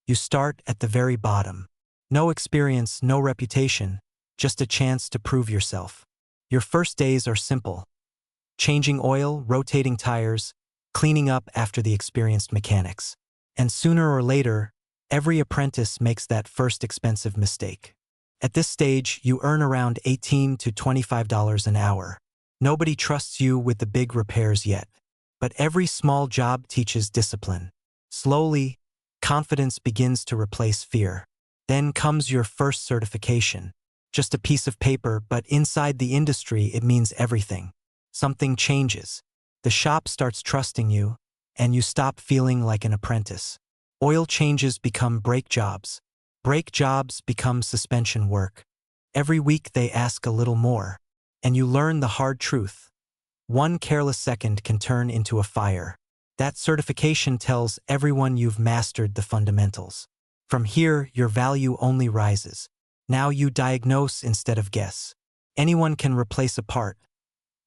You start at the very bottom. No experience, no reputation, just a chance to prove yourself. Your first days are simple. Changing oil, rotating tires, cleaning up after the experienced mechanics. And sooner or later, every apprentice makes that first expensive mistake. At this stage, you earn around $18 to $25 an hour. Nobody trusts you with the big repairs yet. But every small job teaches discipline. Slowly, confidence begins to replace fear. Then comes your first certification. Just a piece of paper, but inside the industry it means everything. Something changes. The shop starts trusting you, and you stop feeling like an apprentice. Oil changes become brake jobs. Brake jobs become suspension work. Every week they ask a little more, and you learn the hard truth. One careless second can turn into a fire. That certification tells everyone you've mastered the fundamentals. From here, your value only rises. Now you diagnose instead of guess. Anyone can replace a part.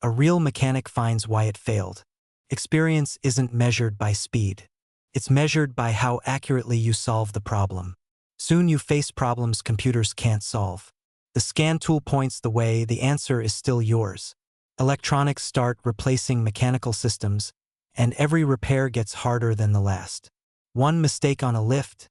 A real mechanic finds why it failed. Experience isn't measured by speed. It's measured by how accurately you solve the problem. Soon you face problems computers can't solve. The scan tool points the way, the answer is still yours. Electronics start replacing mechanical systems, and every repair gets harder than the last. One mistake on a lift,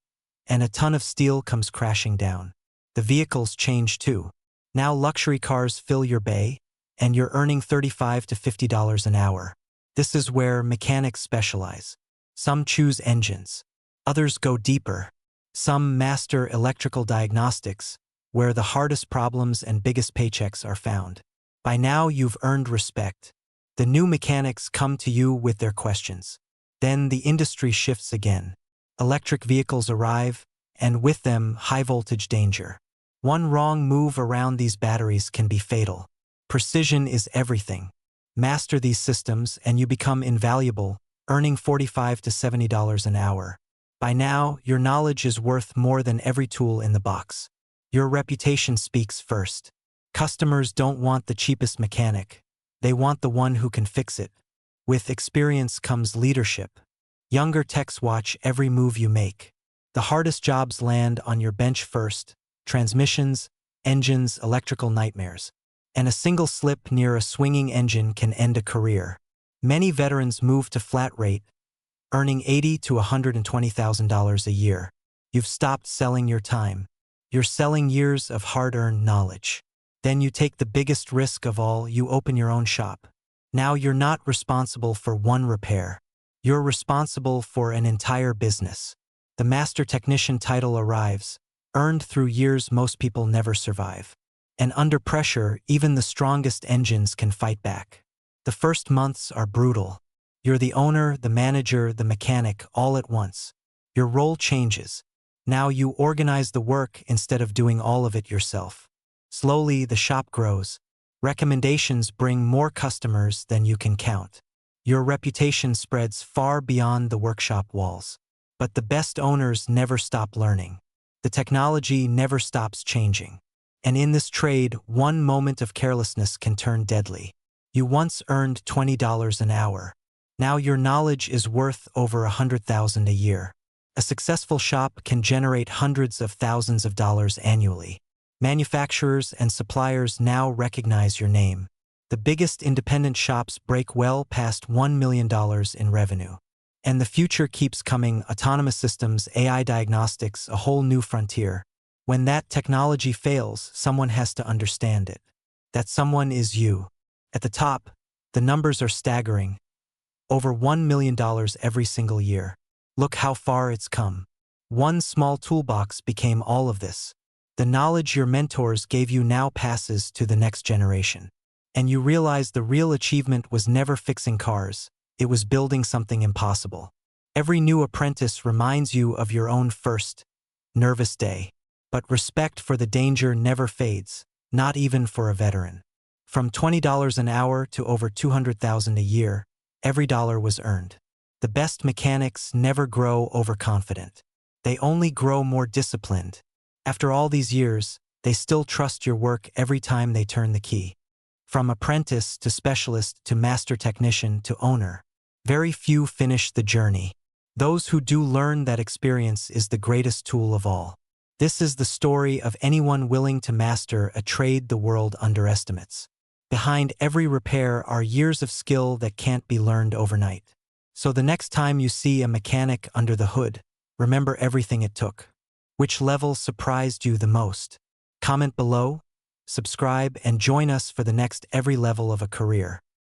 and a ton of steel comes crashing down. The vehicles change too. Now luxury cars fill your bay, and you're earning $35 to $50 an hour. This is where mechanics specialize. Some choose engines. Others go deeper. Some master electrical diagnostics, where the hardest problems and biggest paychecks are found. By now you've earned respect. The new mechanics come to you with their questions. Then the industry shifts again. Electric vehicles arrive, and with them, high-voltage danger. One wrong move around these batteries can be fatal. Precision is everything. Master these systems and you become invaluable, earning $45 to $70 an hour. By now, your knowledge is worth more than every tool in the box. Your reputation speaks first. Customers don't want the cheapest mechanic. They want the one who can fix it. With experience comes leadership. Younger techs watch every move you make. The hardest jobs land on your bench first: transmissions, engines, electrical nightmares. And a single slip near a swinging engine can end a career. Many veterans move to flat rate, earning $80,000 to $120,000 a year. You've stopped selling your time. You're selling years of hard-earned knowledge. Then you take the biggest risk of all, you open your own shop. Now you're not responsible for one repair. You're responsible for an entire business. The master technician title arrives, earned through years most people never survive. And under pressure, even the strongest engines can fight back. The first months are brutal. You're the owner, the manager, the mechanic, all at once. Your role changes. Now you organize the work instead of doing all of it yourself. Slowly, the shop grows. Recommendations bring more customers than you can count. Your reputation spreads far beyond the workshop walls. But the best owners never stop learning. The technology never stops changing. And in this trade, one moment of carelessness can turn deadly. You once earned $20 an hour. Now your knowledge is worth over $100,000 a year. A successful shop can generate hundreds of thousands of dollars annually. Manufacturers and suppliers now recognize your name. The biggest independent shops break well past $1 million in revenue. And the future keeps coming: autonomous systems, AI diagnostics, a whole new frontier. When that technology fails, someone has to understand it. That someone is you. At the top, the numbers are staggering. Over $1 million every single year. Look how far it's come. One small toolbox became all of this. The knowledge your mentors gave you now passes to the next generation. And you realize the real achievement was never fixing cars. It was building something impossible. Every new apprentice reminds you of your own first nervous day. But respect for the danger never fades, not even for a veteran. From $20 an hour to over $200,000 a year, every dollar was earned. The best mechanics never grow overconfident. They only grow more disciplined. After all these years, they still trust your work every time they turn the key. From apprentice to specialist to master technician to owner, very few finish the journey. Those who do learn that experience is the greatest tool of all. This is the story of anyone willing to master a trade the world underestimates. Behind every repair are years of skill that can't be learned overnight. So the next time you see a mechanic under the hood, remember everything it took. Which level surprised you the most? Comment below, subscribe, and join us for the next every level of a career.